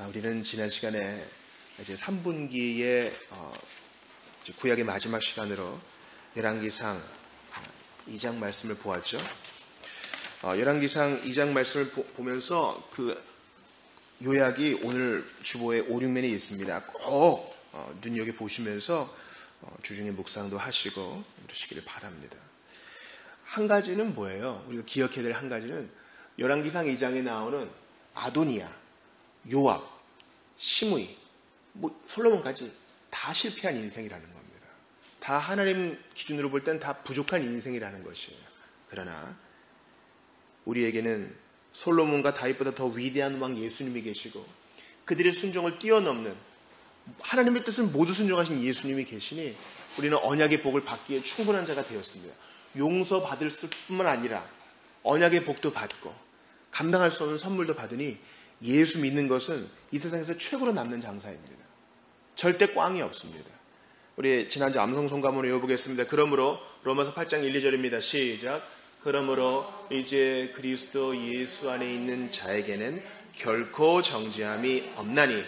우리는 지난 시간에 이제 3분기의 구약의 마지막 시간으로 열왕기상 2장 말씀을 보았죠. 열왕기상 2장 말씀을 보면서 그 요약이 오늘 주보에 5, 6면에 있습니다. 꼭 눈여겨보시면서 주중에 묵상도 하시고 이러시기를 바랍니다. 한 가지는 뭐예요? 우리가 기억해야 될 한 가지는 열왕기상 2장에 나오는 아도니아, 요압, 시므이, 솔로몬까지 다 실패한 인생이라는 겁니다. 다 하나님 기준으로 볼 땐 다 부족한 인생이라는 것이에요. 그러나 우리에게는 솔로몬과 다윗보다 더 위대한 왕 예수님이 계시고 그들의 순종을 뛰어넘는 하나님의 뜻을 모두 순종하신 예수님이 계시니 우리는 언약의 복을 받기에 충분한 자가 되었습니다. 용서받을 뿐만 아니라 언약의 복도 받고 감당할 수 없는 선물도 받으니 예수 믿는 것은 이 세상에서 최고로 남는 장사입니다. 절대 꽝이 없습니다. 우리 지난주 암송 송가문을 외워보겠습니다. 그러므로 로마서 8장 1, 2절입니다. 시작. 그러므로 이제 그리스도 예수 안에 있는 자에게는 결코 정죄함이 없나니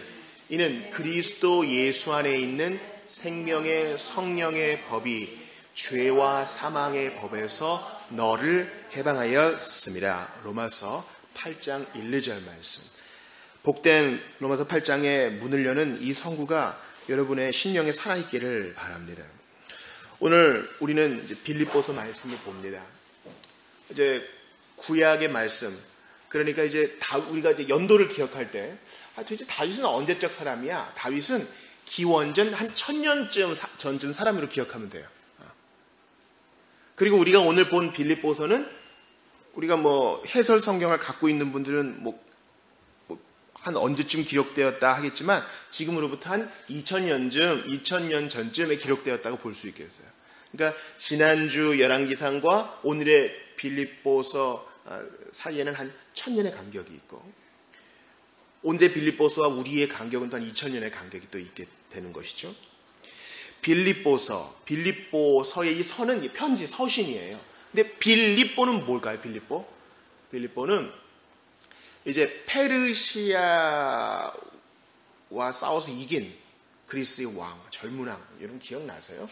이는 그리스도 예수 안에 있는 생명의 성령의 법이 죄와 사망의 법에서 너를 해방하였습니다. 로마서 8장 1, 2절 말씀. 복된 로마서 8장의 문을 여는 이 성구가 여러분의 심령에 살아있기를 바랍니다. 오늘 우리는 이제 빌립보서 말씀을 봅니다. 이제 구약의 말씀, 그러니까 이제 우리가 이제 연도를 기억할 때, 도대체 다윗은 언제적 사람이야? 다윗은 기원전 한 1000년쯤 전쯤 사람으로 기억하면 돼요. 그리고 우리가 오늘 본 빌립보서는 우리가 해설 성경을 갖고 있는 분들은 한 언제쯤 기록되었다 하겠지만 지금으로부터 한 2000년 전쯤에 기록되었다고 볼 수 있겠어요. 그러니까 지난주 열왕기상과 오늘의 빌립보서 사이에는 한 1000년의 간격이 있고 오늘의 빌립보서와 우리의 간격은 또 한 2000년의 간격이 또 있게 되는 것이죠. 빌립보서의 이 서는 편지, 서신이에요. 근데 빌립보는 뭘까요? 빌립보는 이제 페르시아와 싸워서 이긴 그리스의 왕, 젊은 왕, 여러분 기억나세요?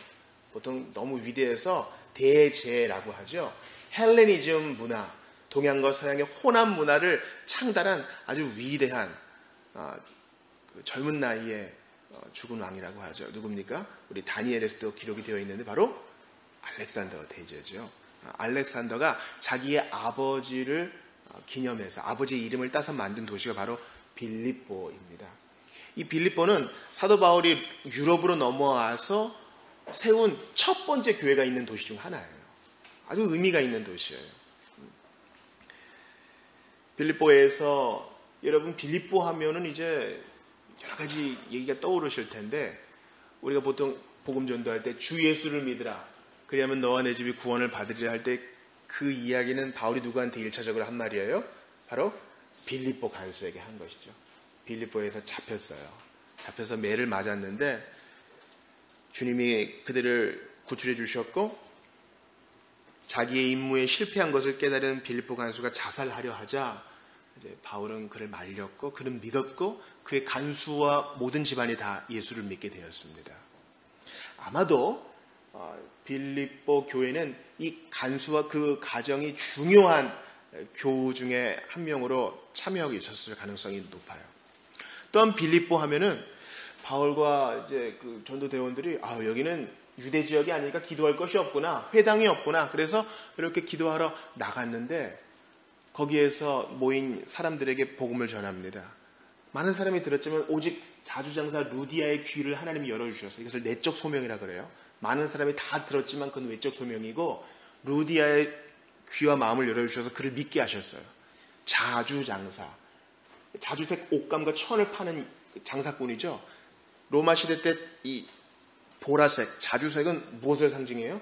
보통 너무 위대해서 대제라고 하죠. 헬레니즘 문화, 동양과 서양의 혼합 문화를 창달한 아주 위대한 젊은 나이에 죽은 왕이라고 하죠. 누굽니까? 우리 다니엘에서도 기록이 되어 있는데 바로 알렉산더 대제죠. 알렉산더가 자기의 아버지를 기념해서 아버지의 이름을 따서 만든 도시가 바로 빌립보입니다. 이 빌립보는 사도 바울이 유럽으로 넘어와서 세운 첫 번째 교회가 있는 도시 중 하나예요. 아주 의미가 있는 도시예요. 빌립보에서 여러분 빌립보 하면은 이제 여러 가지 얘기가 떠오르실 텐데 우리가 보통 복음 전도할 때 주 예수를 믿으라. 그리하면 너와 내 집이 구원을 받으리라 할 때 그 이야기는 바울이 누구한테 1차적으로 한 말이에요? 바로 빌립보 간수에게 한 것이죠. 빌립보에서 잡혀서 매를 맞았는데 주님이 그들을 구출해 주셨고 자기의 임무에 실패한 것을 깨달은 빌립보 간수가 자살하려 하자 이제 바울은 그를 말렸고 그는 믿었고 그의 간수와 모든 집안이 다 예수를 믿게 되었습니다. 아마도 빌립보 교회는 이 간수와 그 가정이 중요한 교우 중에 한 명으로 참여하고 있었을 가능성이 높아요. 또한 빌립보 하면은 바울과 이제 그 전도대원들이 여기는 유대 지역이 아니니까 기도할 것이 없구나, 회당이 없구나. 그래서 이렇게 기도하러 나갔는데 거기에서 모인 사람들에게 복음을 전합니다. 많은 사람이 들었지만 오직 자주장사 루디아의 귀를 하나님이 열어주셔서 이것을 내적 소명이라 그래요. 많은 사람이 다 들었지만 그건 외적 소명이고 루디아의 귀와 마음을 열어주셔서 그를 믿게 하셨어요. 자주장사, 자주색 옷감과 천을 파는 장사꾼이죠. 로마 시대 때 이 보라색, 자주색은 무엇을 상징해요?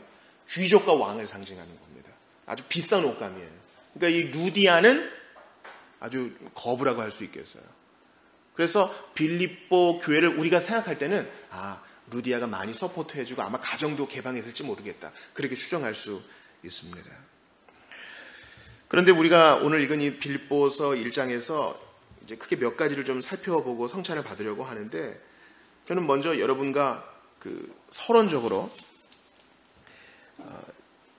귀족과 왕을 상징하는 겁니다. 아주 비싼 옷감이에요. 그러니까 이 루디아는 아주 거부라고 할 수 있겠어요. 그래서 빌립보 교회를 우리가 생각할 때는 루디아가 많이 서포트해주고 아마 가정도 개방했을지 모르겠다. 그렇게 추정할 수 있습니다. 그런데 우리가 오늘 읽은 이 빌립보서 1장에서 이제 크게 몇 가지를 좀 살펴보고 성찬을 받으려고 하는데, 저는 먼저 여러분과 서론적으로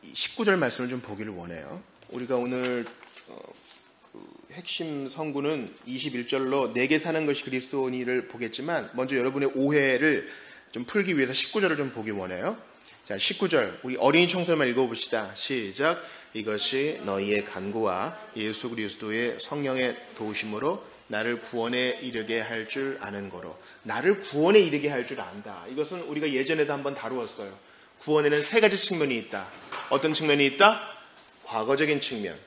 19절 말씀을 좀 보기를 원해요. 우리가 오늘 핵심 성구는 21절로 내게 사는 것이 그리스도니를 보겠지만, 먼저 여러분의 오해를 좀 풀기 위해서 19절을 좀 보기 원해요. 자, 19절 우리 어린이 청소년만 읽어봅시다. 시작. 이것이 너희의 간구와 예수 그리스도의 성령의 도우심으로 나를 구원에 이르게 할 줄 아는 거로. 나를 구원에 이르게 할 줄 안다. 이것은 우리가 예전에도 한번 다루었어요. 구원에는 세 가지 측면이 있다. 어떤 측면이 있다? 과거적인 측면.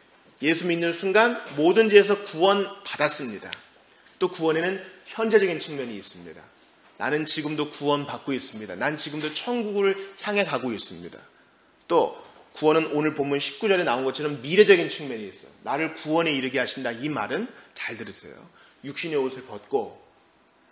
예수 믿는 순간 모든 죄에서 구원 받았습니다. 또 구원에는 현재적인 측면이 있습니다. 나는 지금도 구원 받고 있습니다. 난 지금도 천국을 향해 가고 있습니다. 또 구원은 오늘 본문 19절에 나온 것처럼 미래적인 측면이 있어요. 나를 구원에 이르게 하신다. 이 말은 잘 들으세요. 육신의 옷을 벗고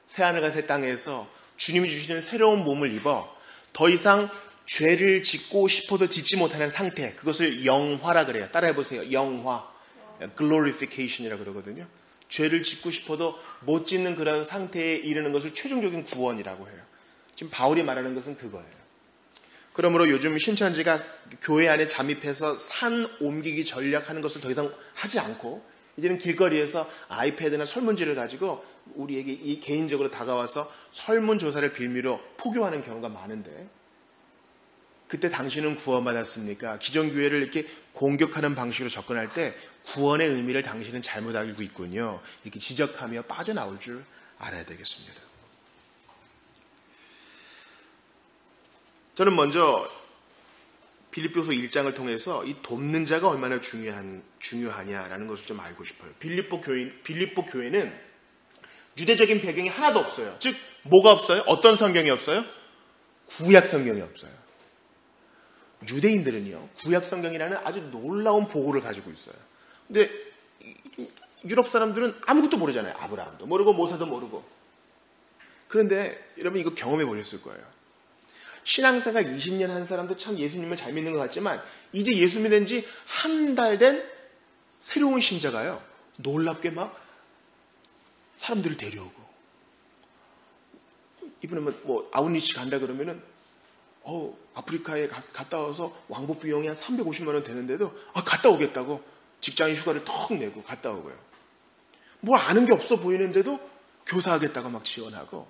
새하늘과 새 땅에서 주님이 주시는 새로운 몸을 입어 더 이상 죄를 짓고 싶어도 짓지 못하는 상태, 그것을 영화라 그래요. 따라해보세요. 영화, glorification이라고 그러거든요. 죄를 짓고 싶어도 못 짓는 그런 상태에 이르는 것을 최종적인 구원이라고 해요. 지금 바울이 말하는 것은 그거예요. 그러므로 요즘 신천지가 교회 안에 잠입해서 산 옮기기 전략하는 것을 더 이상 하지 않고, 이제는 길거리에서 아이패드나 설문지를 가지고 우리에게 이 개인적으로 다가와서 설문조사를 빌미로 포교하는 경우가 많은데, 그때 당신은 구원받았습니까? 기존 교회를 이렇게 공격하는 방식으로 접근할 때 구원의 의미를 당신은 잘못 알고 있군요. 이렇게 지적하며 빠져나올 줄 알아야 되겠습니다. 저는 먼저 빌립보서 1장을 통해서 이 돕는 자가 얼마나 중요하냐라는 것을 좀 알고 싶어요. 빌립보 교회는 유대적인 배경이 하나도 없어요. 즉 뭐가 없어요? 어떤 성경이 없어요? 구약 성경이 없어요. 유대인들은요, 구약 성경이라는 아주 놀라운 보고를 가지고 있어요. 근데 유럽 사람들은 아무것도 모르잖아요. 아브라함도 모르고 모세도 모르고. 그런데 여러분 이거 경험해 보셨을 거예요. 신앙생활 20년 한 사람도 참 예수님을 잘 믿는 것 같지만, 이제 예수 믿은 지 한 달 된 새로운 신자가요, 놀랍게 막 사람들을 데려오고, 이번에 뭐 아웃리치 간다 그러면은 아프리카에 갔다 와서 왕복 비용이 한 350만 원 되는데도 갔다 오겠다고 직장인 휴가를 턱 내고 갔다 오고요. 뭘 아는 게 없어 보이는데도 교사하겠다고 막 지원하고,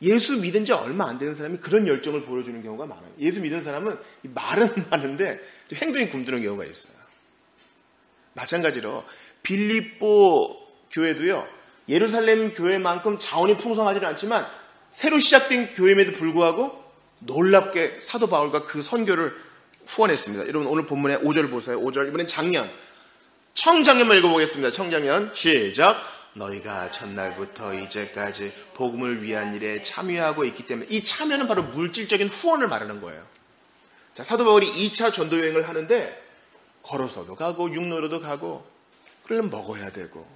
예수 믿은 지 얼마 안 되는 사람이 그런 열정을 보여주는 경우가 많아요. 예수 믿은 사람은 말은 많은데 행동이 굼뜨는 경우가 있어요. 마찬가지로 빌립보 교회도요, 예루살렘 교회만큼 자원이 풍성하지는 않지만 새로 시작된 교회임에도 불구하고 놀랍게 사도 바울과 그 선교를 후원했습니다. 여러분 오늘 본문의 5절 보세요. 5절, 이번엔 장면, 청장면만 읽어보겠습니다. 청장면 시작. 너희가 첫날부터 이제까지 복음을 위한 일에 참여하고 있기 때문에, 이 참여는 바로 물질적인 후원을 말하는 거예요. 자, 사도 바울이 2차 전도 여행을 하는데 걸어서도 가고 육로로도 가고, 그러려면 먹어야 되고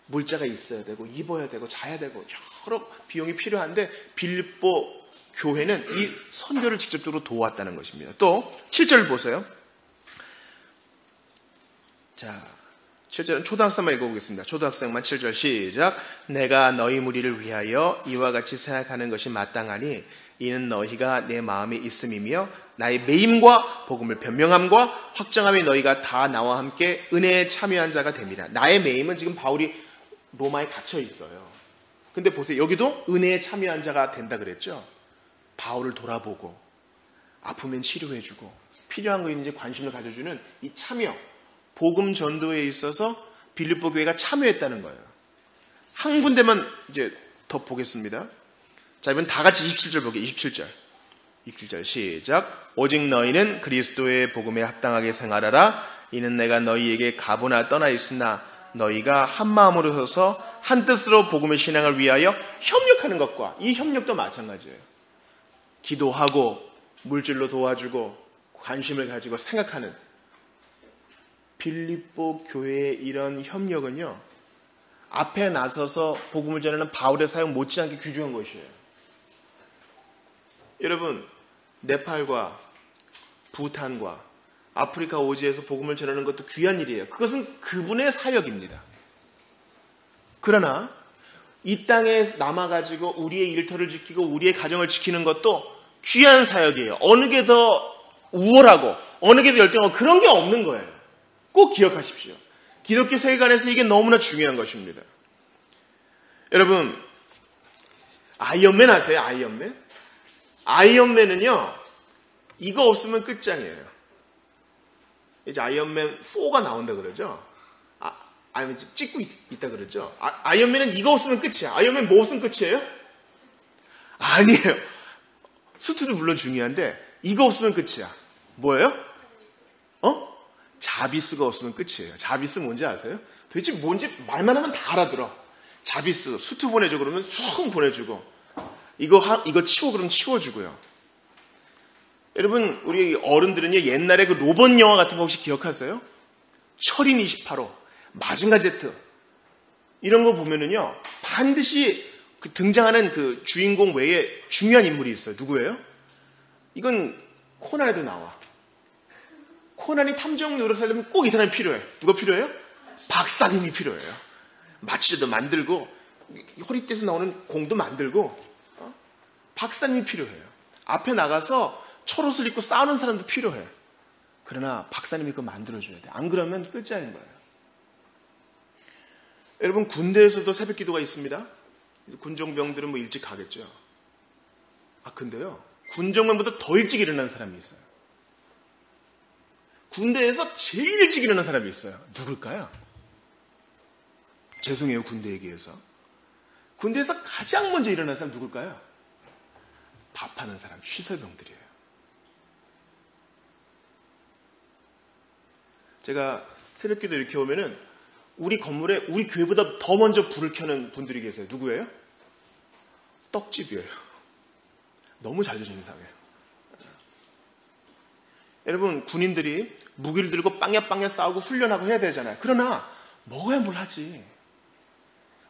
물자가 있어야 되고 입어야 되고 자야 되고 여러 비용이 필요한데, 빌립보 교회는 이 선교를 직접적으로 도왔다는 것입니다. 또 7절 보세요. 자, 7절은 초등학생만 읽어보겠습니다. 초등학생만 7절 시작. 내가 너희 무리를 위하여 이와 같이 생각하는 것이 마땅하니 이는 너희가 내 마음에 있음이며 나의 매임과 복음을 변명함과 확정함이 너희가 다 나와 함께 은혜에 참여한 자가 됨이라. 나의 매임은 지금 바울이 로마에 갇혀 있어요. 근데 보세요. 여기도 은혜에 참여한 자가 된다 그랬죠. 바울을 돌아보고 아프면 치료해주고 필요한 거 있는지 관심을 가져주는 이 참여, 복음 전도에 있어서 빌립보 교회가 참여했다는 거예요. 한 군데만 이제 더 보겠습니다. 자, 이번 다 같이 27절 보게. 27절 시작. 오직 너희는 그리스도의 복음에 합당하게 생활하라. 이는 내가 너희에게 가보나 떠나 있으나 너희가 한 마음으로 서서 한 뜻으로 복음의 신앙을 위하여 협력하는 것과, 이 협력도 마찬가지예요. 기도하고 물질로 도와주고 관심을 가지고 생각하는 빌립보 교회의 이런 협력은요, 앞에 나서서 복음을 전하는 바울의 사역 못지않게 귀중한 것이에요. 여러분, 네팔과 부탄과 아프리카 오지에서 복음을 전하는 것도 귀한 일이에요. 그것은 그분의 사역입니다. 그러나 이 땅에 남아가지고 우리의 일터를 지키고 우리의 가정을 지키는 것도 귀한 사역이에요. 어느 게 더 우월하고 어느 게 더 열등하고 그런 게 없는 거예요. 꼭 기억하십시오. 기독교 세계관에서 이게 너무나 중요한 것입니다. 여러분, 아이언맨 아세요? 아이언맨? 아이언맨은요, 이거 없으면 끝장이에요. 이제 아이언맨 4가 나온다 그러죠? 아니면 찍고 있다 그러죠? 아이언맨은 이거 없으면 끝이야. 아이언맨 뭐 없으면 끝이에요? 아니에요. 수트도 물론 중요한데, 이거 없으면 끝이야. 뭐예요? 자비스가 없으면 끝이에요. 자비스 뭔지 아세요? 도대체 뭔지 말만 하면 다 알아들어. 자비스, 수트 보내줘 그러면 쑥 보내주고, 이거 치워 그러면 치워주고요. 여러분, 우리 어른들은요, 옛날에 그 로봇 영화 같은 거 혹시 기억하세요? 철인 28호, 마징가 제트, 이런 거 보면은요, 반드시 그 등장하는 그 주인공 외에 중요한 인물이 있어요. 누구예요? 이건 코난에도 나와. 코난이 탐정 노릇을 하려면 꼭 이 사람이 필요해. 누가 필요해요? 박사님이 필요해요. 마취제도 만들고, 허리띠에서 나오는 공도 만들고, 박사님이 필요해요. 앞에 나가서 철옷을 입고 싸우는 사람도 필요해. 그러나 박사님이 그거 만들어줘야 돼. 안 그러면 끝장인 거예요. 여러분, 군대에서도 새벽 기도가 있습니다. 군종병들은 뭐 일찍 가겠죠. 근데요, 군종병보다 더 일찍 일어나는 사람이 있어요. 군대에서 제일 일찍 일어나는 사람이 있어요. 누굴까요? 죄송해요, 군대 얘기해서. 군대에서 가장 먼저 일어나는 사람 누굴까요? 밥하는 사람, 취사병들이에요. 제가 새벽기도 이렇게 오면은 우리 건물에 우리 교회보다 더 먼저 불을 켜는 분들이 계세요. 누구예요? 떡집이에요. 너무 잘 되는 상이에요. 여러분, 군인들이 무기를 들고 빵야빵야 싸우고 훈련하고 해야 되잖아요. 그러나 먹어야 뭘 하지.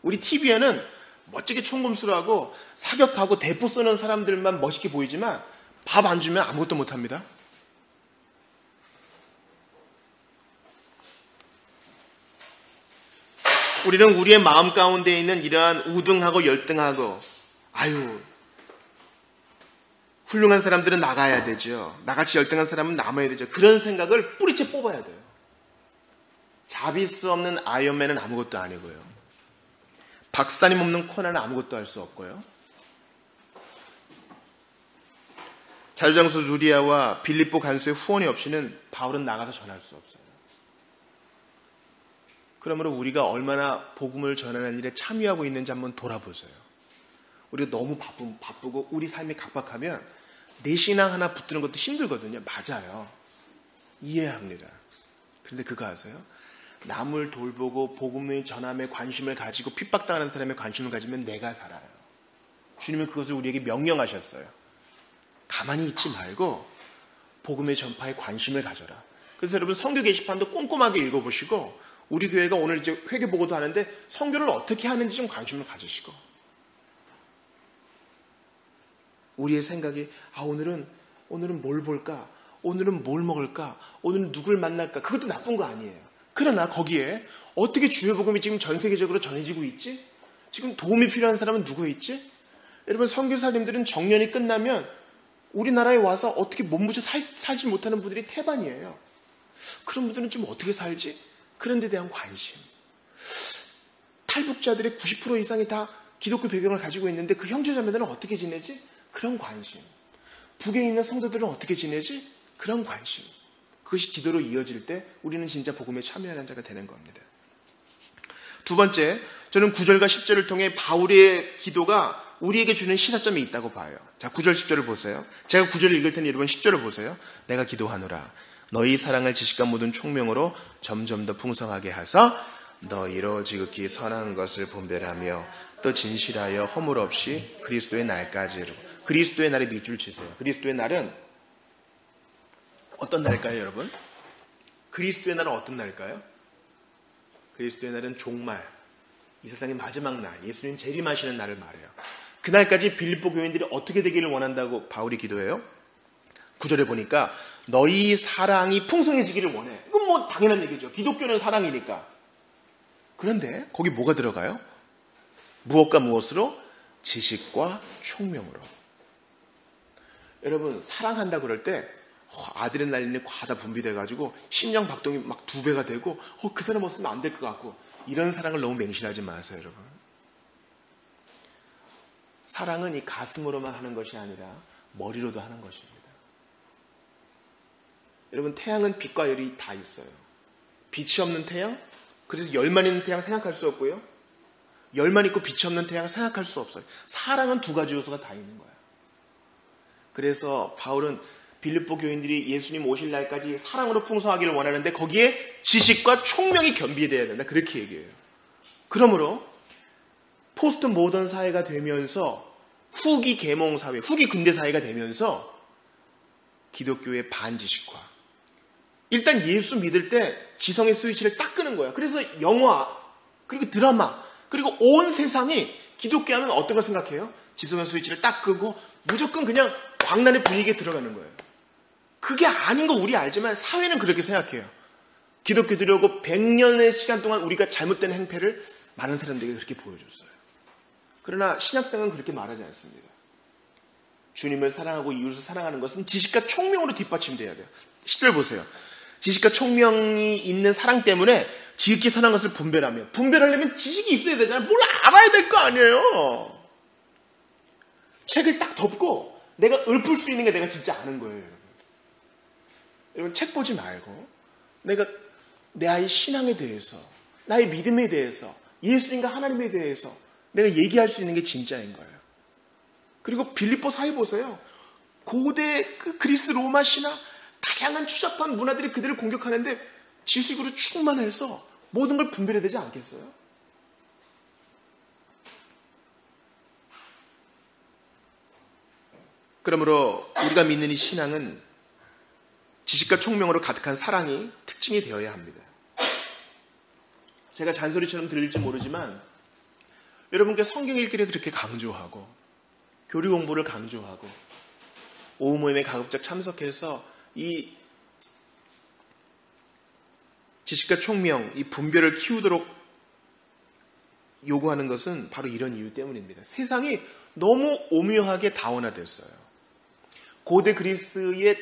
우리 TV에는 멋지게 총검술하고 사격하고 대포 쏘는 사람들만 멋있게 보이지만 밥 안 주면 아무것도 못합니다. 우리는 우리의 마음 가운데 있는 이러한 우등하고 열등하고 훌륭한 사람들은 나가야 되죠. 나같이 열등한 사람은 남아야 되죠. 그런 생각을 뿌리채 뽑아야 돼요. 자비스 없는 아이언맨은 아무것도 아니고요. 박사님 없는 코난은 아무것도 할 수 없고요. 자주장수 루디아와 빌립보 간수의 후원이 없이는 바울은 나가서 전할 수 없어요. 그러므로 우리가 얼마나 복음을 전하는 일에 참여하고 있는지 한번 돌아보세요. 우리가 너무 바쁘고 우리 삶이 각박하면 내 신앙 하나 붙드는 것도 힘들거든요. 맞아요. 이해합니다. 그런데 그거 아세요? 남을 돌보고 복음의 전함에 관심을 가지고 핍박당하는 사람에 관심을 가지면 내가 살아요. 주님은 그것을 우리에게 명령하셨어요. 가만히 있지 말고 복음의 전파에 관심을 가져라. 그래서 여러분, 선교 게시판도 꼼꼼하게 읽어보시고, 우리 교회가 오늘 이제 회개보고도 하는데 선교를 어떻게 하는지 좀 관심을 가지시고, 우리의 생각이 오늘은 뭘 볼까? 오늘은 뭘 먹을까? 오늘은 누굴 만날까? 그것도 나쁜 거 아니에요. 그러나 거기에 어떻게 주의 복음이 지금 전 세계적으로 전해지고 있지? 지금 도움이 필요한 사람은 누구 있지? 여러분, 선교사님들은 정년이 끝나면 우리나라에 와서 어떻게 몸부쳐 살지 못하는 분들이 태반이에요. 그런 분들은 좀 어떻게 살지? 그런 데 대한 관심. 탈북자들의 90% 이상이 다 기독교 배경을 가지고 있는데 그 형제자매들은 어떻게 지내지? 그런 관심. 북에 있는 성도들은 어떻게 지내지? 그런 관심. 그것이 기도로 이어질 때 우리는 진짜 복음에 참여하는 자가 되는 겁니다. 두 번째, 저는 9절과 10절을 통해 바울의 기도가 우리에게 주는 시사점이 있다고 봐요. 자, 9절 10절을 보세요. 제가 9절을 읽을 테니 여러분 10절을 보세요. 내가 기도하노라. 너희 사랑을 지식과 모든 총명으로 점점 더 풍성하게 하사 너희로 지극히 선한 것을 분별하며 또 진실하여 허물 없이 그리스도의 날까지 이르고. 그리스도의 날에 밑줄 치세요. 그리스도의 날은 어떤 날일까요, 여러분? 그리스도의 날은 어떤 날일까요? 그리스도의 날은 종말, 이 세상의 마지막 날, 예수님 재림하시는 날을 말해요. 그날까지 빌립보 교인들이 어떻게 되기를 원한다고 바울이 기도해요? 9절에 보니까 너희 사랑이 풍성해지기를 원해. 이건 뭐 당연한 얘기죠. 기독교는 사랑이니까. 그런데 거기 뭐가 들어가요? 무엇과 무엇으로? 지식과 총명으로. 여러분, 사랑한다 그럴 때 아드레날린이 과다 분비돼가지고 심장박동이 막 2배가 되고 그 사람 없으면 안 될 것 같고, 이런 사랑을 너무 맹신하지 마세요, 여러분. 사랑은 이 가슴으로만 하는 것이 아니라 머리로도 하는 것입니다. 여러분, 태양은 빛과 열이 다 있어요. 빛이 없는 태양, 그래서 열만 있는 태양 생각할 수 없고요, 열만 있고 빛이 없는 태양 생각할 수 없어요. 사랑은 2가지 요소가 다 있는 거예요. 그래서 바울은 빌립보 교인들이 예수님 오실 날까지 사랑으로 풍성하기를 원하는데 거기에 지식과 총명이 겸비되어야 된다, 그렇게 얘기해요. 그러므로 포스트 모던 사회가 되면서 후기 계몽 사회, 후기 근대 사회가 되면서 기독교의 반지식화, 일단 예수 믿을 때 지성의 스위치를 딱 끄는 거야. 그래서 영화, 그리고 드라마, 그리고 온 세상이 기독교 하면 어떤 걸 생각해요? 지성의 스위치를 딱 끄고 무조건 그냥 광란의 분위기에 들어가는 거예요. 그게 아닌 거 우리 알지만 사회는 그렇게 생각해요. 기독교 들여오고 100년의 시간 동안 우리가 잘못된 행패를 많은 사람들에게 그렇게 보여줬어요. 그러나 신약성은 그렇게 말하지 않습니다. 주님을 사랑하고 이웃을 사랑하는 것은 지식과 총명으로 뒷받침돼야 돼요. 10절 보세요. 지식과 총명이 있는 사랑 때문에 지극히 선한 것을 분별하려면 지식이 있어야 되잖아요. 뭘 알아야 될 거 아니에요. 책을 딱 덮고 내가 읊을 수 있는 게 내가 진짜 아는 거예요, 여러분. 여러분, 책 보지 말고 내가 내 아이 신앙에 대해서, 나의 믿음에 대해서, 예수님과 하나님에 대해서 내가 얘기할 수 있는 게 진짜인 거예요. 그리고 빌립보 사회 보세요. 고대 그리스 로마 신화, 다양한 추잡한 문화들이 그들을 공격하는데 지식으로 충만해서 모든 걸 분별해야 되지 않겠어요? 그러므로 우리가 믿는 이 신앙은 지식과 총명으로 가득한 사랑이 특징이 되어야 합니다. 제가 잔소리처럼 들릴지 모르지만 여러분께 성경 읽기를 그렇게 강조하고 교리 공부를 강조하고 오후 모임에 가급적 참석해서 이 지식과 총명, 이 분별을 키우도록 요구하는 것은 바로 이런 이유 때문입니다. 세상이 너무 오묘하게 다원화됐어요. 고대 그리스의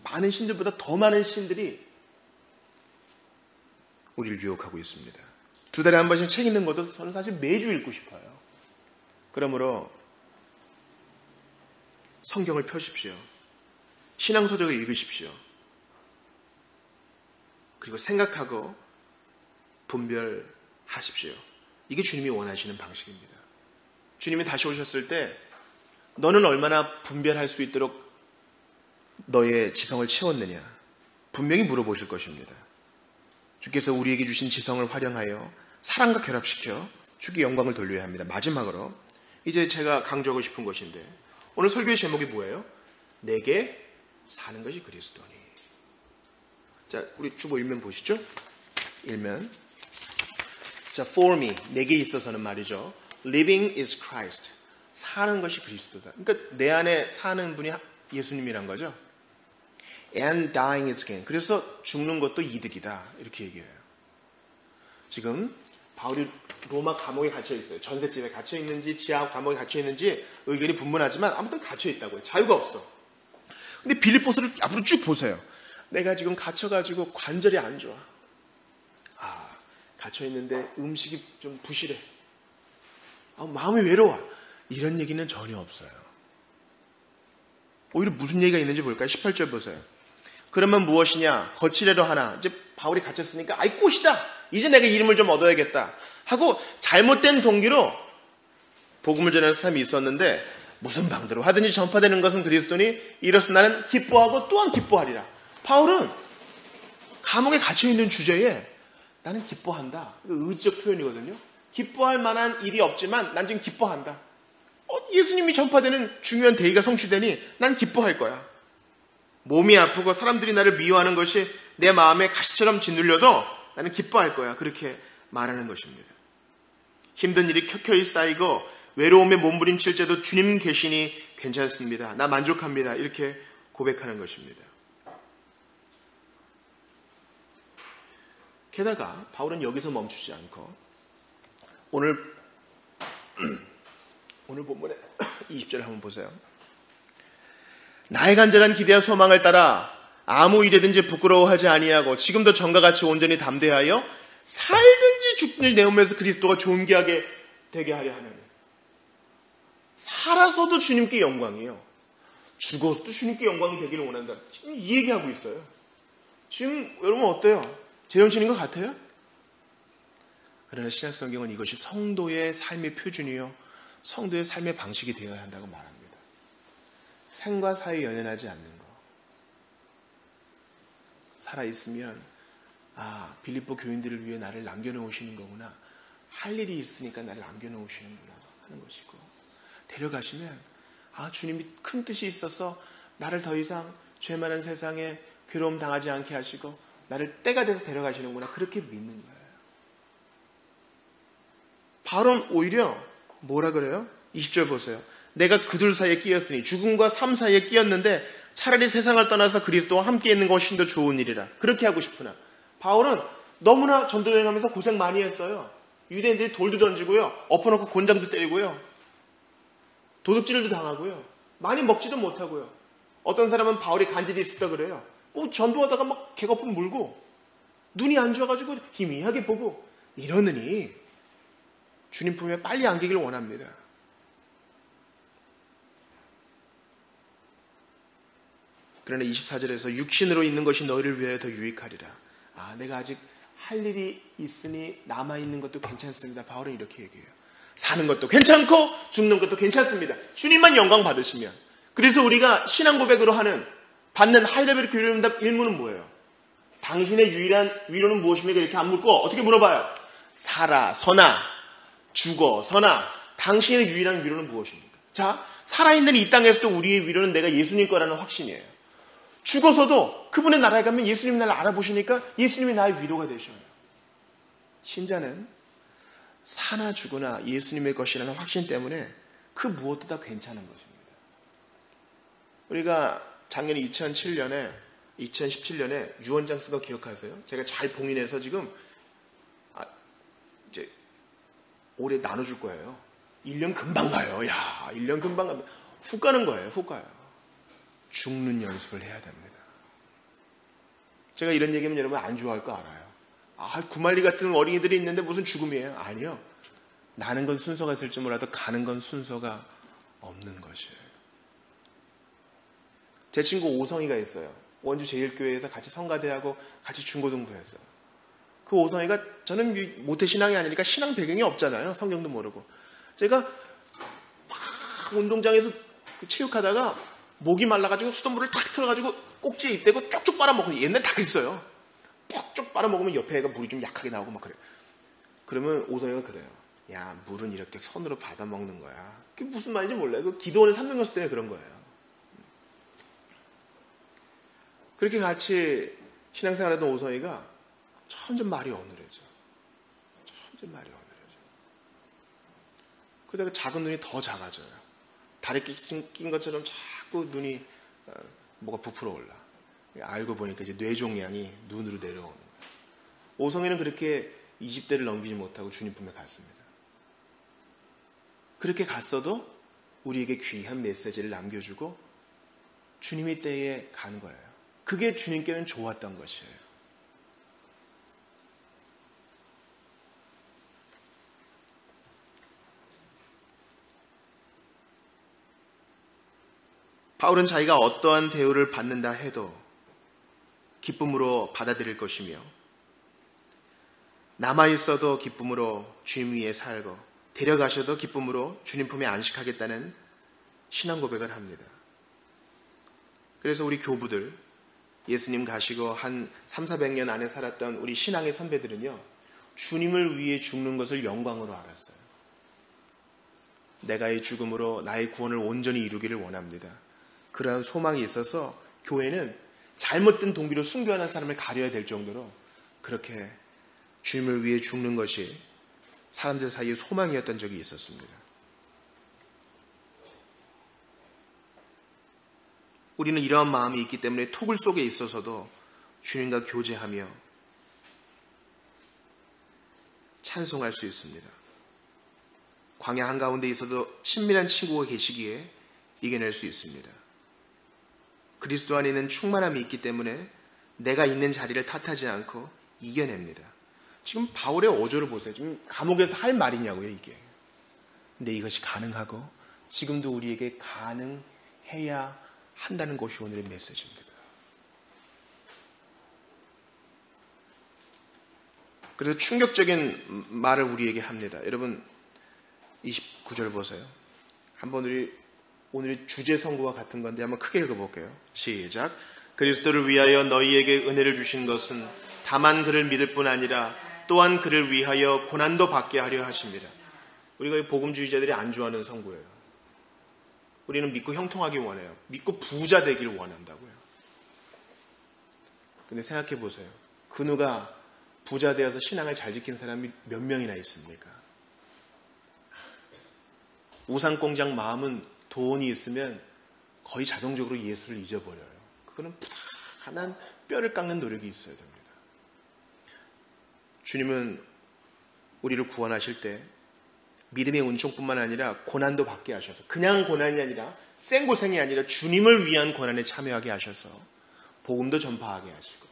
많은 신들보다 더 많은 신들이 우리를 유혹하고 있습니다. 2달에 한 번씩 책 읽는 것도 저는 사실 매주 읽고 싶어요. 그러므로 성경을 펴십시오. 신앙서적을 읽으십시오. 그리고 생각하고 분별하십시오. 이게 주님이 원하시는 방식입니다. 주님이 다시 오셨을 때 너는 얼마나 분별할 수 있도록 너의 지성을 채웠느냐? 분명히 물어보실 것입니다. 주께서 우리에게 주신 지성을 활용하여 사랑과 결합시켜 주께 영광을 돌려야 합니다. 마지막으로 이제 제가 강조하고 싶은 것인데 오늘 설교의 제목이 뭐예요? 내게 사는 것이 그리스도니. 자, 우리 주보 일면 보시죠. 일면. 자, for me, 내게 있어서는 말이죠. Living is Christ. 사는 것이 그리스도다. 그러니까 내 안에 사는 분이 예수님이란 거죠. And dying is gain. 그래서 죽는 것도 이득이다. 이렇게 얘기해요. 지금 바울이 로마 감옥에 갇혀 있어요. 전셋집에 갇혀 있는지 지하 감옥에 갇혀 있는지 의견이 분분하지만 아무튼 갇혀 있다고요. 자유가 없어. 근데 빌립보서를 앞으로 쭉 보세요. 내가 지금 갇혀가지고 관절이 안 좋아. 갇혀 있는데 음식이 좀 부실해. 마음이 외로워. 이런 얘기는 전혀 없어요. 오히려 무슨 얘기가 있는지 볼까요? 18절 보세요. 그러면 무엇이냐? 거칠애로 하나. 이제 바울이 갇혔으니까 아이 꽃이다. 이제 내가 이름을 좀 얻어야겠다. 하고 잘못된 동기로 복음을 전하는 사람이 있었는데 무슨 방도로 하든지 전파되는 것은 그리스도니 이로써 나는 기뻐하고 또한 기뻐하리라. 바울은 감옥에 갇혀있는 주제에 나는 기뻐한다. 의지적 표현이거든요. 기뻐할 만한 일이 없지만 난 지금 기뻐한다. 예수님이 전파되는 중요한 대의가 성취되니 난 기뻐할 거야. 몸이 아프고 사람들이 나를 미워하는 것이 내 마음에 가시처럼 짓눌려도 나는 기뻐할 거야. 그렇게 말하는 것입니다. 힘든 일이 켜켜이 쌓이고 외로움에 몸부림칠 때도 주님 계시니 괜찮습니다. 나 만족합니다. 이렇게 고백하는 것입니다. 게다가 바울은 여기서 멈추지 않고 오늘 오늘 본문에 20절 한번 보세요. 나의 간절한 기대와 소망을 따라 아무 일에든지 부끄러워하지 아니하고 지금도 전과 같이 온전히 담대하여 살든지 죽든지 내 몸에서 그리스도가 존귀하게 되게 하려 하느니. 살아서도 주님께 영광이에요. 죽어서도 주님께 영광이 되기를 원한다. 지금 이 얘기하고 있어요. 지금 여러분 어때요? 제 정신인 것 같아요? 그러나 신약성경은 이것이 성도의 삶의 표준이요, 성도의 삶의 방식이 되어야 한다고 말합니다. 생과 사에 연연하지 않는 것. 살아있으면 빌립보 교인들을 위해 나를 남겨놓으시는 거구나. 할 일이 있으니까 나를 남겨놓으시는구나 하는 것이고, 데려가시면 주님이 큰 뜻이 있어서 나를 더 이상 죄 많은 세상에 괴로움 당하지 않게 하시고 나를 때가 돼서 데려가시는구나, 그렇게 믿는 거예요. 바울은 오히려 뭐라 그래요? 20절 보세요. 내가 그둘 사이에 끼었으니, 죽음과 삶 사이에 끼었는데 차라리 세상을 떠나서 그리스도와 함께 있는 것이 훨씬 더 좋은 일이라. 그렇게 하고 싶으나 바울은 너무나 전도 여행하면서 고생 많이 했어요. 유대인들이 돌도 던지고요, 엎어놓고 곤장도 때리고요, 도둑질도 당하고요, 많이 먹지도 못하고요. 어떤 사람은 바울이 간질이 있었다 그래요. 전도하다가 막 개거품 물고 눈이 안 좋아가지고 희미하게 보고 이러느니 주님 품에 빨리 안기길 원합니다. 그러나 24절에서 육신으로 있는 것이 너희를 위하여 더 유익하리라. 내가 아직 할 일이 있으니 남아있는 것도 괜찮습니다. 바울은 이렇게 얘기해요. 사는 것도 괜찮고 죽는 것도 괜찮습니다. 주님만 영광 받으시면. 그래서 우리가 신앙 고백으로 받는 하이델베르 교리응답 1문은 뭐예요? 당신의 유일한 위로는 무엇입니까? 이렇게 안 묻고 어떻게 물어봐요? 살아서나 죽어서나 당신의 유일한 위로는 무엇입니까? 자, 살아있는 이 땅에서도 우리의 위로는 내가 예수님 거라는 확신이에요. 죽어서도 그분의 나라에 가면 예수님이 나를 알아보시니까 예수님이 나의 위로가 되셔요. 신자는 사나 죽으나 예수님의 것이라는 확신 때문에 그 무엇도 다 괜찮은 것입니다. 우리가 작년 2017년에 유언장 쓴 거 기억하세요? 제가 잘 봉인해서 지금 이제 올해 나눠줄 거예요. 1년 금방 가요. 1년 금방 가면 훅 가는 거예요. 훅 가요. 죽는 연습을 해야 됩니다. 제가 이런 얘기하면 여러분 안 좋아할 거 알아요. 구말리 같은 어린이들이 있는데 무슨 죽음이에요? 아니요. 나는 건 순서가 있을지 몰라도 가는 건 순서가 없는 것이에요. 제 친구 오성이가 있어요. 원주 제일교회에서 같이 성가대하고 같이 중고등부했어요. 그 오성이가, 저는 모태신앙이 아니니까 신앙 배경이 없잖아요. 성경도 모르고. 제가 막 운동장에서 체육하다가 목이 말라가지고 수돗물을 탁 틀어가지고 꼭지에 입대고 쪽쪽 빨아먹고, 옛날에 다 그랬어요. 쪽쪽 빨아먹으면 옆에 애가 물이 좀 약하게 나오고 막 그래요. 그러면 오성이가 그래요. 야, 물은 이렇게 손으로 받아먹는 거야. 그게 무슨 말인지 몰라요. 그 기도원의 300년수 때문에 그런 거예요. 그렇게 같이 신앙생활하던 오성이가 점점 말이 어눌해져. 그러다가 작은 눈이 더 작아져요. 다리 낀 것처럼 자꾸 눈이 뭐가 부풀어 올라. 알고 보니까 이제 뇌종양이 눈으로 내려오는 거예요. 오성이는 그렇게 20대를 넘기지 못하고 주님 품에 갔습니다. 그렇게 갔어도 우리에게 귀한 메시지를 남겨주고 주님의 때에 간 거예요. 그게 주님께는 좋았던 것이에요. 바울은 자기가 어떠한 대우를 받는다 해도 기쁨으로 받아들일 것이며, 남아있어도 기쁨으로 주님 위에 살고 데려가셔도 기쁨으로 주님 품에 안식하겠다는 신앙 고백을 합니다. 그래서 우리 교부들, 예수님 가시고 한 300-400년 안에 살았던 우리 신앙의 선배들은요, 주님을 위해 죽는 것을 영광으로 알았어요. 내가 이 죽음으로 나의 구원을 온전히 이루기를 원합니다. 그러한 소망이 있어서 교회는 잘못된 동기로 순교하는 사람을 가려야 될 정도로 그렇게 주님을 위해 죽는 것이 사람들 사이에 소망이었던 적이 있었습니다. 우리는 이러한 마음이 있기 때문에 토굴 속에 있어서도 주님과 교제하며 찬송할 수 있습니다. 광야 한가운데 있어도 친밀한 친구가 계시기에 이겨낼 수 있습니다. 그리스도 안에 있는 충만함이 있기 때문에 내가 있는 자리를 탓하지 않고 이겨냅니다. 지금 바울의 어조를 보세요. 지금 감옥에서 할 말이냐고요, 이게. 근데 이것이 가능하고 지금도 우리에게 가능해야 한다는 것이 오늘의 메시지입니다. 그래서 충격적인 말을 우리에게 합니다. 여러분 29절 보세요. 한번 오늘의 주제 선고와 같은 건데 한번 크게 읽어볼게요. 시작. 그리스도를 위하여 너희에게 은혜를 주신 것은 다만 그를 믿을 뿐 아니라 또한 그를 위하여 고난도 받게 하려 하십니다. 우리가 복음주의자들이 안 좋아하는 선고예요. 우리는 믿고 형통하기 원해요. 믿고 부자 되길 원한다고요. 근데 생각해 보세요. 그 누가 부자 되어서 신앙을 잘 지킨 사람이 몇 명이나 있습니까? 우상공장 마음은 돈이 있으면 거의 자동적으로 예수를 잊어버려요. 그거는 푸근한 뼈를 깎는 노력이 있어야 됩니다. 주님은 우리를 구원하실 때 믿음의 은총뿐만 아니라 고난도 받게 하셔서, 그냥 고난이 아니라 생고생이 아니라 주님을 위한 고난에 참여하게 하셔서 복음도 전파하게 하시고,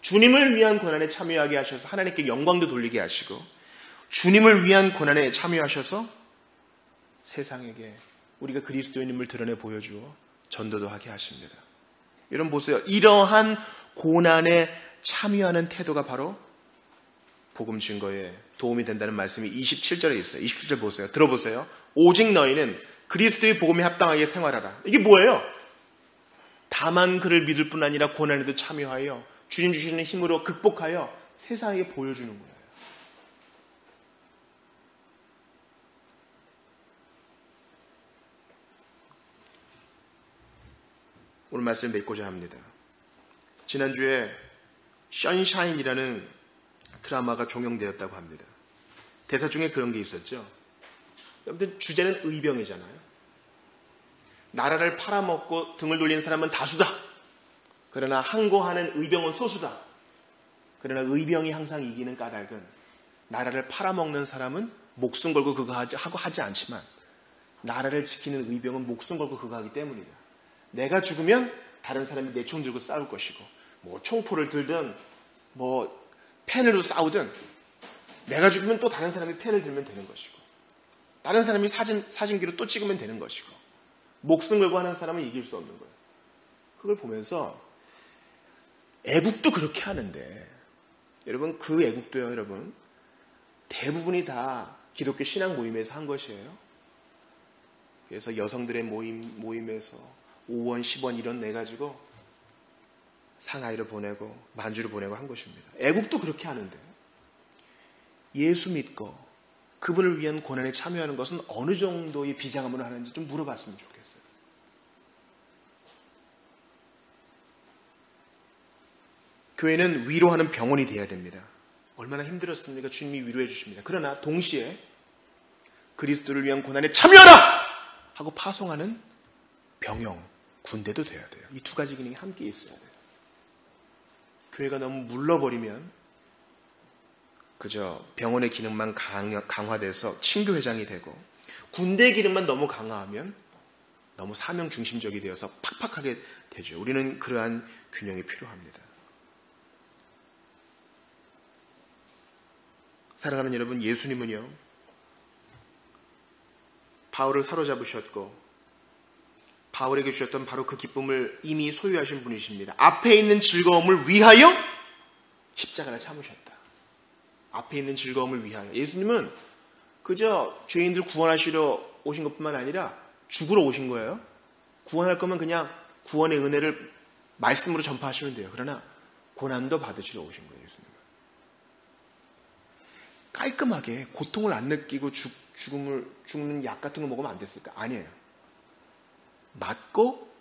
주님을 위한 고난에 참여하게 하셔서 하나님께 영광도 돌리게 하시고, 주님을 위한 고난에 참여하셔서 세상에게 우리가 그리스도인임을 드러내 보여주어 전도도 하게 하십니다. 여러분 보세요. 이러한 고난에 참여하는 태도가 바로 복음 증거에 도움이 된다는 말씀이 27절에 있어요. 27절 보세요. 들어보세요. 오직 너희는 그리스도의 복음에 합당하게 생활하라. 이게 뭐예요? 다만 그를 믿을 뿐 아니라 고난에도 참여하여 주님 주시는 힘으로 극복하여 세상에게 보여주는 거예요. 오늘 말씀을 맺고자 합니다. 지난주에 션샤인이라는 드라마가 종영되었다고 합니다. 대사 중에 그런 게 있었죠. 여러분들 주제는 의병이잖아요. 나라를 팔아먹고 등을 돌리는 사람은 다수다. 그러나 항거하는 의병은 소수다. 그러나 의병이 항상 이기는 까닭은 나라를 팔아먹는 사람은 목숨 걸고 그거 하지 않지만 나라를 지키는 의병은 목숨 걸고 그거 하기 때문이다. 내가 죽으면 다른 사람이 내 총 들고 싸울 것이고, 뭐 총포를 들든 뭐 펜으로 싸우든 내가 죽으면 또 다른 사람이 펜을 들면 되는 것이고, 다른 사람이 사진기로 또 찍으면 되는 것이고, 목숨 걸고 하는 사람은 이길 수 없는 거예요. 그걸 보면서 애국도 그렇게 하는데, 여러분 그 애국도요, 여러분 대부분이 다 기독교 신앙 모임에서 한 것이에요. 그래서 여성들의 모임에서 5원, 10원 이런 내가지고 상하이를 보내고 만주를 보내고 한 것입니다. 애국도 그렇게 하는데 예수 믿고 그분을 위한 고난에 참여하는 것은 어느 정도의 비장함으로 하는지 좀 물어봤으면 좋겠어요. 교회는 위로하는 병원이 되어야 됩니다. 얼마나 힘들었습니까? 주님이 위로해 주십니다. 그러나 동시에 그리스도를 위한 고난에 참여하라! 하고 파송하는 병영, 군대도 돼야 돼요. 이 두 가지 기능이 함께 있어야 돼요. 교회가 너무 물러버리면 그저 병원의 기능만 강화돼서 친교회장이 되고, 군대 기능만 너무 강화하면 너무 사명 중심적이 되어서 팍팍하게 되죠. 우리는 그러한 균형이 필요합니다. 사랑하는 여러분, 예수님은요 바울을 사로잡으셨고 바울에게 주셨던 바로 그 기쁨을 이미 소유하신 분이십니다. 앞에 있는 즐거움을 위하여 십자가를 참으셨다. 앞에 있는 즐거움을 위하여. 예수님은 그저 죄인들 구원하시러 오신 것뿐만 아니라 죽으러 오신 거예요. 구원할 거면 그냥 구원의 은혜를 말씀으로 전파하시면 돼요. 그러나 고난도 받으시러 오신 거예요. 예수님은 깔끔하게 고통을 안 느끼고 죽는 약 같은 거 먹으면 안 됐을까? 아니에요. 맞고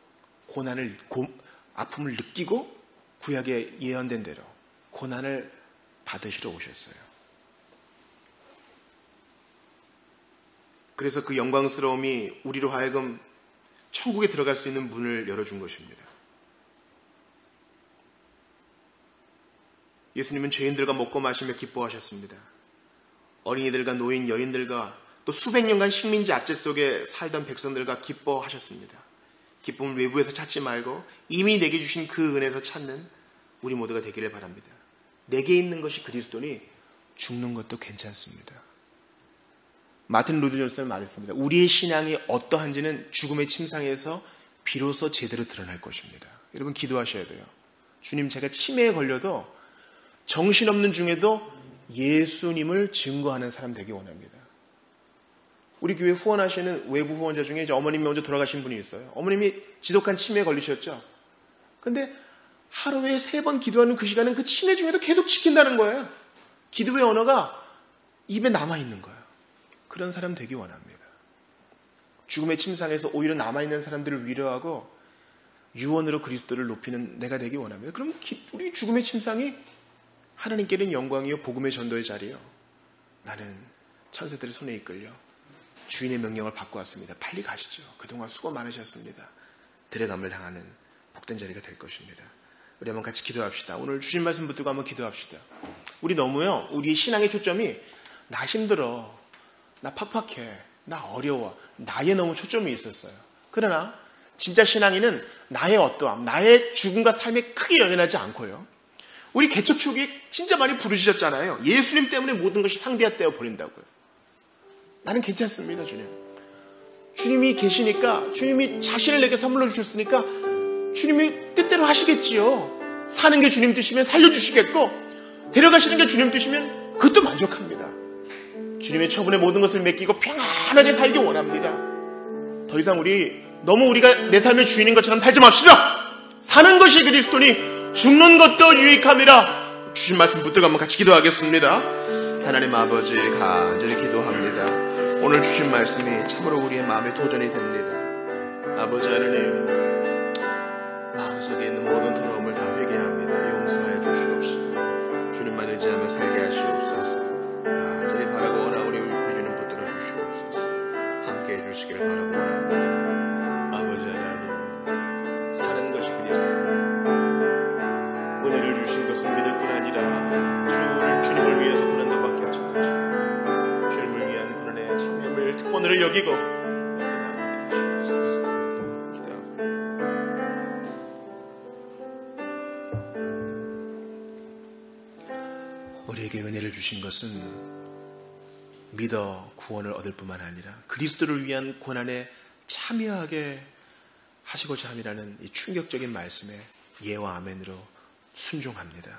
아픔을 느끼고 구약에 예언된 대로 고난을 받으시러 오셨어요. 그래서 그 영광스러움이 우리로 하여금 천국에 들어갈 수 있는 문을 열어준 것입니다. 예수님은 죄인들과 먹고 마시며 기뻐하셨습니다. 어린이들과 노인, 여인들과 또 수백 년간 식민지 압제 속에 살던 백성들과 기뻐하셨습니다. 기쁨을 외부에서 찾지 말고 이미 내게 주신 그 은혜에서 찾는 우리 모두가 되기를 바랍니다. 내게 있는 것이 그리스도니 죽는 것도 괜찮습니다. 마틴 루터 존슨은 말했습니다. 우리의 신앙이 어떠한지는 죽음의 침상에서 비로소 제대로 드러날 것입니다. 여러분 기도하셔야 돼요. 주님, 제가 치매에 걸려도 정신없는 중에도 예수님을 증거하는 사람 되기 원합니다. 우리 교회 후원하시는 외부 후원자 중에 이제 어머님이 먼저 돌아가신 분이 있어요. 어머님이 지독한 치매에 걸리셨죠. 근데 하루에 3번 기도하는 그 시간은 그 치매 중에도 계속 지킨다는 거예요. 기도의 언어가 입에 남아있는 거예요. 그런 사람 되기 원합니다. 죽음의 침상에서 오히려 남아있는 사람들을 위로하고 유언으로 그리스도를 높이는 내가 되기 원합니다. 그럼 우리 죽음의 침상이 하나님께는 영광이요 복음의 전도의 자리요. 나는 천사들의 손에 이끌려 주인의 명령을 받고 왔습니다. 빨리 가시죠. 그동안 수고 많으셨습니다. 들어감을 당하는 복된 자리가 될 것입니다. 우리 한번 같이 기도합시다. 오늘 주신 말씀 붙들고 한번 기도합시다. 우리 너무요, 우리 신앙의 초점이 나 힘들어, 나 팍팍해, 나 어려워, 나에 너무 초점이 있었어요. 그러나 진짜 신앙인은 나의 어떠함, 나의 죽음과 삶에 크게 연연하지 않고요. 우리 개척 초기에 진짜 많이 부르시셨잖아요. 예수님 때문에 모든 것이 상대되어 버린다고요. 나는 괜찮습니다, 주님. 주님이 계시니까, 주님이 자신을 내게 선물로 주셨으니까 주님이 뜻대로 하시겠지요. 사는 게 주님 뜻이면 살려주시겠고, 데려가시는 게 주님 뜻이면 그것도 만족합니다. 주님의 처분에 모든 것을 맡기고 평안하게 살기 원합니다. 더 이상 너무 우리가 내 삶의 주인인 것처럼 살지 맙시다. 사는 것이 그리스도니 죽는 것도 유익함이라. 주신 말씀 붙들고 한번 같이 기도하겠습니다. 하나님 아버지, 간절히 기도합니다. 오늘 주신 말씀이 참으로 우리의 마음에 도전이 됩니다. 아버지 하나님, 마음속에 있는 모든 더러움을 다 회개합니다. 용서해 주시옵시고 주님만 의지하며 살게 하시옵소서. 간절히 바라고 원하 우리 주님 붙들어 주시옵소서. 함께 해주시기를 바라고 원합니다. 아버지 하나님, 사는 것이 그리스도, 은혜를 주신 것은 믿을 뿐 아니라 주님을 위해서 고난도 받게 하셨다 하셨습니다. 주님을 위한 고난의 참여를 특권으로 여기고 나가게 하시옵소서. 우리에게 은혜를 주신 것은 믿어 구원을 얻을 뿐만 아니라 그리스도를 위한 고난에 참여하게 하시고자 함이라는 이 충격적인 말씀에 예와 아멘으로 순종합니다.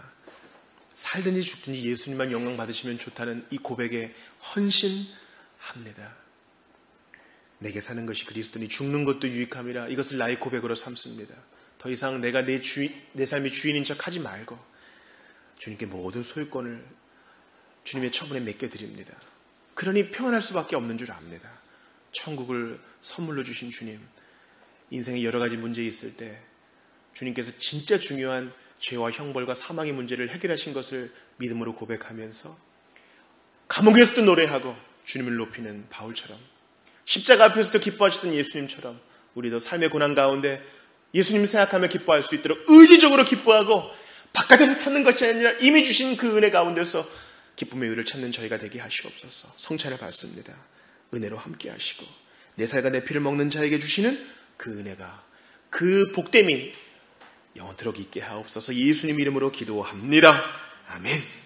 살든지 죽든지 예수님만 영광 받으시면 좋다는 이 고백에 헌신합니다. 내게 사는 것이 그리스도니 죽는 것도 유익함이라. 이것을 나의 고백으로 삼습니다. 더 이상 내가 내 삶의 주인인 척 하지 말고 주님께 모든 소유권을 주님의 처분에 맡겨드립니다. 그러니 평안할 수밖에 없는 줄 압니다. 천국을 선물로 주신 주님, 인생에 여러 가지 문제 있을 때 주님께서 진짜 중요한 죄와 형벌과 사망의 문제를 해결하신 것을 믿음으로 고백하면서 감옥에서도 노래하고 주님을 높이는 바울처럼, 십자가 앞에서도 기뻐하시던 예수님처럼 우리도 삶의 고난 가운데 예수님 생각하며 기뻐할 수 있도록 의지적으로 기뻐하고 바깥에서 찾는 것이 아니라 이미 주신 그 은혜 가운데서 기쁨의 의를 찾는 저희가 되게 하시옵소서. 성찬을 받습니다. 은혜로 함께 하시고 내 살과 내 피를 먹는 자에게 주시는 그 은혜가, 그 복됨이 영원토록 있게 하옵소서. 예수님 이름으로 기도합니다. 아멘.